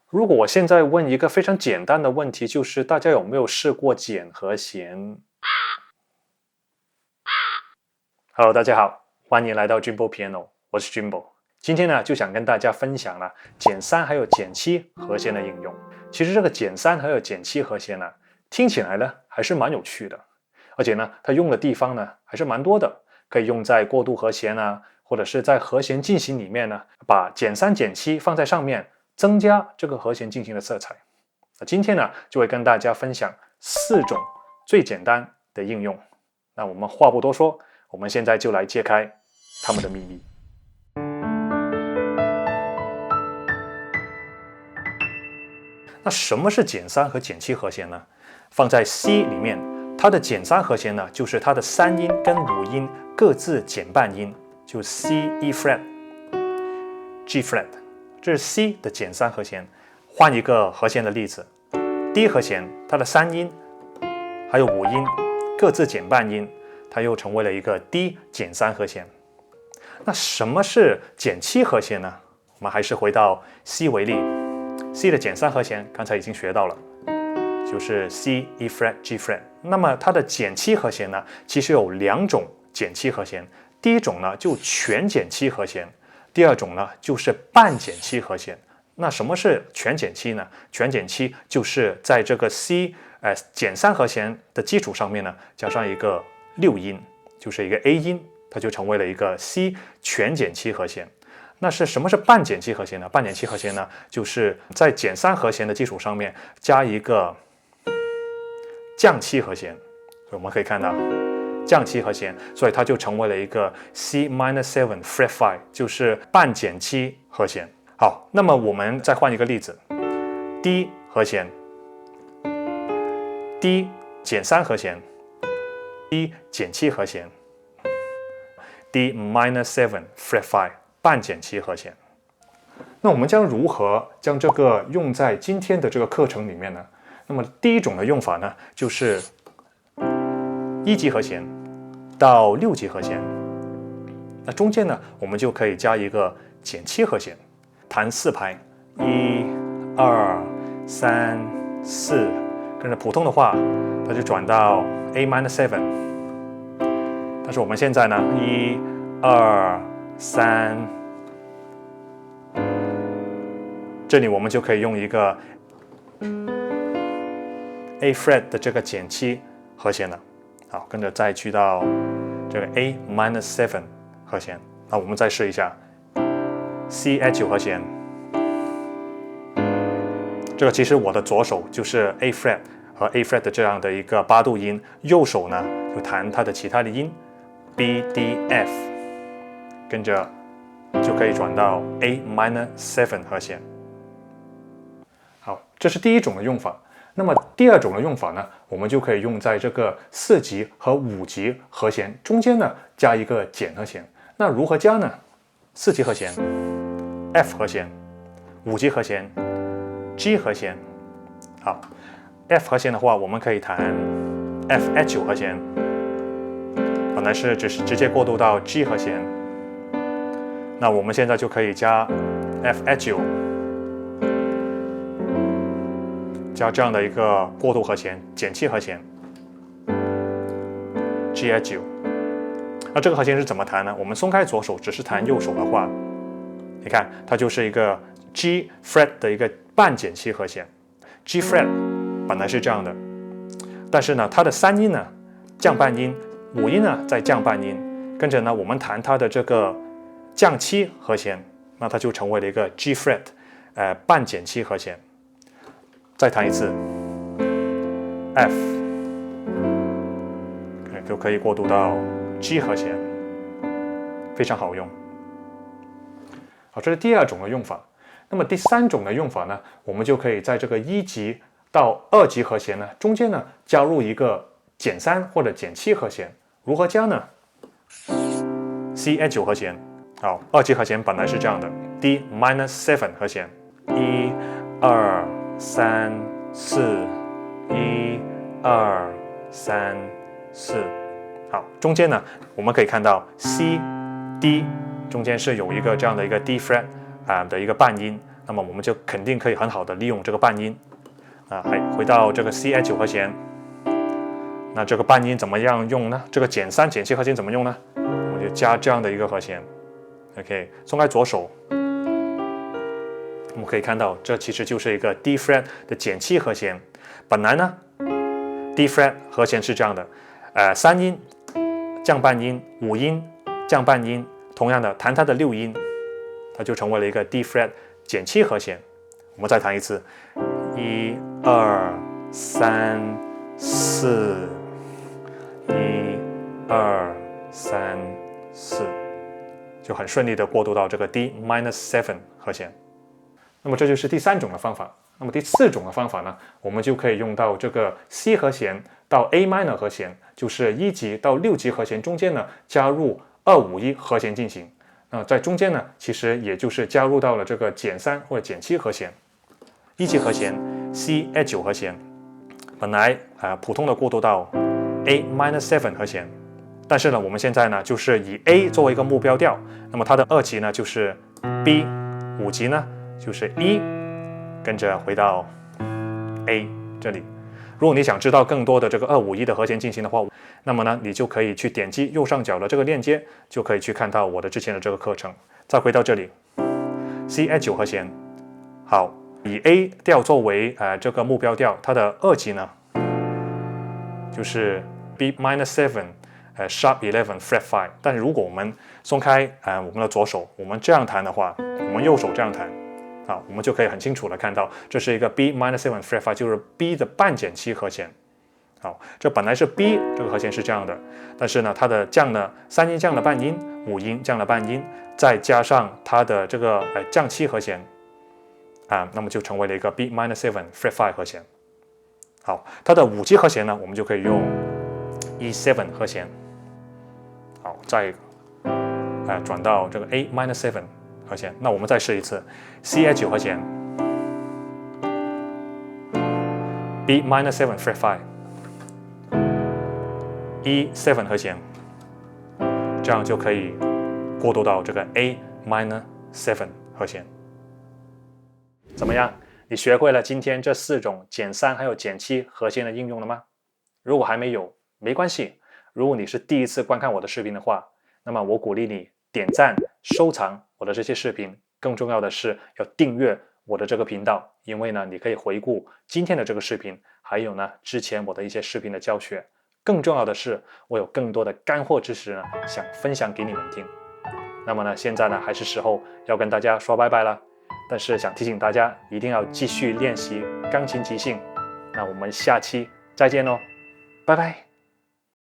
如果我现在问一个非常简单的问题，就是大家有没有试过减和弦？Hello，大家好，欢迎来到 Jimbo Piano， 我是 Jimbo。今天呢，就想跟大家分享了减3还有减7和弦的应用。其实这个减3还有减7和弦呢，听起来呢还是蛮有趣的，而且呢，它用的地方呢还是蛮多的，可以用在过渡和弦啊，或者是在和弦进行里面呢，把减3减7放在上面。增加这个和弦进行的色彩。那今天呢，就会跟大家分享4种最简单的应用。那我们话不多说，我们现在就来揭开它们的秘密。那什么是减3和减7和弦呢？放在 C 里面，它的减3和弦呢，就是它的3音跟5音各自减半音，就 C、E flat、G flat。这是 C 的减3和弦。换一个和弦的例子 ，D 和弦，它的3音还有5音各自减半音，它又成为了一个 D 减3和弦。那什么是减7和弦呢？我们还是回到 C 为例 ，C 的减3和弦刚才已经学到了，就是 C、E flat、G flat。那么它的减7和弦呢，其实有2种减7和弦。第一种呢，就全减7和弦。第二种呢，就是半减7和弦。那什么是全减7呢？全减7就是在这个 C 减3和弦的基础上面呢，加上一个6音，就是一个 A 音，它就成为了一个 C 全减7和弦。那什么是半减7和弦呢？半减7和弦呢，就是在减3和弦的基础上面加一个降7和弦。所以我们可以看到。降7和弦，所以它就成为了一个 C minor 7 flat 5， 就是半减7和弦。好，那么我们再换一个例子 ，D 和弦 ，D 减3和弦 ，D 减7和弦 ，D minor 7 flat 5， 半减7和弦。那我们将如何将这个用在今天的这个课程里面呢？那么第一种的用法呢，就是1级和弦到6级和弦，那中间呢，我们就可以加一个减7和弦，弹4拍，1、2、3、4，跟着普通的话，它就转到 A minor 7。但是我们现在呢，1、2、3，这里我们就可以用一个 A flat 的这个减7和弦了。好，跟着再去到这个 A minor 7和弦。那我们再试一下 C F9和弦。这个其实我的左手就是 A flat 和 A flat 的这样的一个8度音，右手呢就弹它的其他的音 B D F， 跟着就可以转到 A minor 7和弦。好，这是第一种的用法。那么第二种的用法呢，我们就可以用在这个4级和5级和弦中间呢，加一个减和弦。那如何加呢？4级和弦 F 和弦，5级和弦 G 和弦。好 ，F 和弦的话，我们可以弹 F H9和弦，本来是只是直接过渡到 G 和弦。那我们现在就可以加 F H9。加这样的一个过渡和弦，减7和弦 G H9。那这个和弦是怎么弹呢？我们松开左手，只是弹右手的话，你看它就是一个 G flat 的一个半减7和弦。G flat 本来是这样的，但是呢，它的3音呢降半音，5音呢再降半音，跟着呢我们弹它的这个降7和弦，那它就成为了一个 G flat 半减7和弦。再弹一次 F， 就可以过渡到 G 和弦，非常好用。好，这是第二种的用法。那么第三种的用法呢，我们就可以在这个1级到2级和弦呢中间呢加入一个减3或者减7和弦。如何加呢 ？C F9和弦。好，2级和弦本来是这样的 ，D minor 7和弦，1、2、3、4， 1、2、3、4。好，中间呢，我们可以看到 C、D 中间是有一个这样的一个 D flat 的一个半音，那么我们就肯定可以很好的利用这个半音啊。还回到这个 C9 和弦，那这个半音怎么样用呢？这个减3减7和弦怎么用呢？我们就加这样的一个和弦。OK， 松开左手，我们可以看到这其实就是一个 D flat 的减7和弦。本来呢 D flat 和弦是这样的，3音降半音，5音降半音，同样的弹它的6音，它就成为了一个 D flat 减7和弦。我们再弹一次，1、2、3、4，1、2、3、4，就很顺利的过渡到这个 D minus 7和弦。那么这就是第3种的方法。那么第4种的方法呢，我们就可以用到这个 C 和弦到 A minor 和弦，就是1级到6级和弦中间呢，加入251和弦进行。那在中间呢，其实也就是加入到了这个减3或者减7和弦。1级和弦 C9 和弦，本来普通的过渡到 A minus 7和弦，但是呢，我们现在呢就是以 A 作为一个目标调，那么它的2级呢就是 B，5级呢就是E，跟着回到 A 这里。如果你想知道更多的这个251的和弦进行的话，那么呢，你就可以去点击右上角的这个链接，就可以去看到我的之前的这个课程。再回到这里 ，C9 和弦，好，以 A 调作为这个目标调，它的2级呢就是 B minus 7sharp 11 fret 5。但是如果我们松开我们的左手，我们这样弹的话，我们右手这样弹。好，我们就可以很清楚的看到，这是一个 B minus 7 fret 5，就是 B 的半减7和弦。好，这本来是 B 这个和弦是这样的，但是呢，它的降了3音降了半音，5音降了半音，再加上它的这个降7和弦那么就成为了一个 B minus 7 fret 5和弦。好，它的5级和弦呢，我们就可以用 E7 和弦。好，再转到这个 A minus 7和弦。那我们再试一次 C9 和弦 B minus 7 fret 5 E7 和弦，这样就可以过渡到这个 A minor 7和弦。怎么样？你学会了今天这4种减3还有减7和弦的应用了吗？如果还没有，没关系。如果你是第一次观看我的视频的话，那么我鼓励你点赞、收藏我的这些视频。更重要的是要订阅我的这个频道，因为呢，你可以回顾今天的这个视频，还有呢之前我的一些视频的教学。更重要的是，我有更多的干货知识呢，想分享给你们听。那么呢，现在呢还是时候要跟大家说拜拜了。但是想提醒大家，一定要继续练习钢琴即兴。那我们下期再见喽，拜拜。